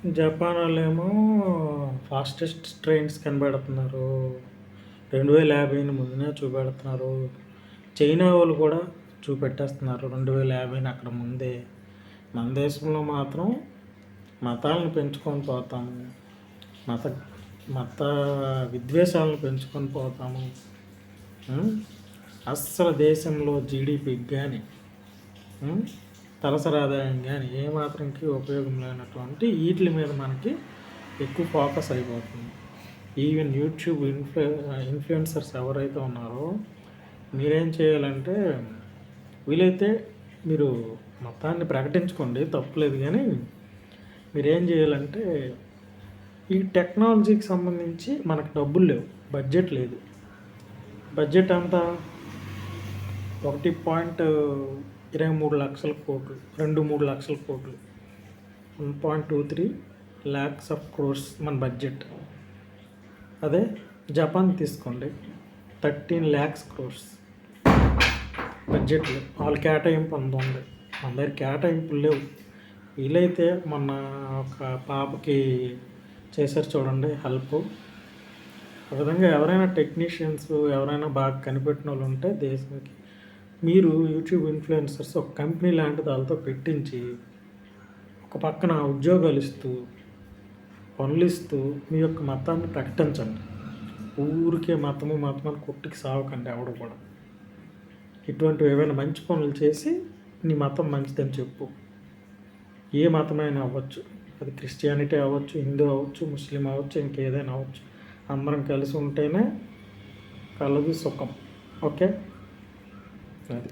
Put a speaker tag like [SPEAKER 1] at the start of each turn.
[SPEAKER 1] Japan వాళ్ళేమో fastest trains కనిపెడుతున్నారు. 2050ని ముందునే చూపెడుతున్నారు. China వాళ్ళు కూడా చూపెట్టేస్తున్నారు 2050ని అక్కడ ముందే. మన దేశంలో మాత్రం మతాలను పెంచుకొని పోతాము. మత మత విద్వేషాలను పెంచుకొని పోతాము. అస్సలు దేశంలో జీడిపికి కానీ తలసరి ఆదాయం కానీ ఏమాత్రంకి ఉపయోగం లేనటువంటి వీటి మీద మనకి ఎక్కువ ఫోకస్ అయిపోతుంది. ఈవెన్ యూట్యూబ్ ఇన్ఫ్లుయెన్సర్స్ ఎవరైతే ఉన్నారో మీరేం చేయాలంటే, వీలైతే మీరు మతాన్ని ప్రకటించుకోండి, తప్పులేదు. కానీ మీరేం చేయాలంటే, ఈ టెక్నాలజీకి సంబంధించి మనకు డబ్బులు లేవు, బడ్జెట్ లేదు. బడ్జెట్ అంతా 1.23 లక్షల కోట్లు, 2-3 లక్షల కోట్లు, 1.23 lakhs of crores మన బడ్జెట్. అదే జపాన్ తీసుకోండి, 13 lakhs crores బడ్జెట్లో. వాళ్ళ కేటాయింపు అంత ఉంది, మన దగ్గర కేటాయింపులు లేవు. వీలైతే మొన్న ఒక పాపకి చేశారు చూడండి హెల్ప్. ఆ విధంగా ఎవరైనా టెక్నీషియన్స్ ఎవరైనా బాగా కనిపెట్టిన వాళ్ళు ఉంటే దేశానికి, మీరు యూట్యూబ్ ఇన్ఫ్లుయెన్సర్స్ ఒక కంపెనీ లాంటి దానితో పెట్టించి ఒక పక్కన ఉద్యోగాలు ఇస్తూ పనులు ఇస్తూ మీ యొక్క మతాన్ని ప్రకటించండి. ఊరికే మతము అని కొట్టుకి సావకండి ఎవడు కూడా. ఇటువంటివి ఏవైనా మంచి పనులు చేసి నీ మతం మంచిదని చెప్పు. ఏ మతమైనా అవ్వచ్చు, అది క్రిస్టియానిటీ అవ్వచ్చు, హిందూ అవ్వచ్చు, ముస్లిం అవ్వచ్చు, ఇంకేదైనా అవ్వచ్చు. అందరం కలిసి ఉంటేనే కలదు సుఖం. ఓకే, అది.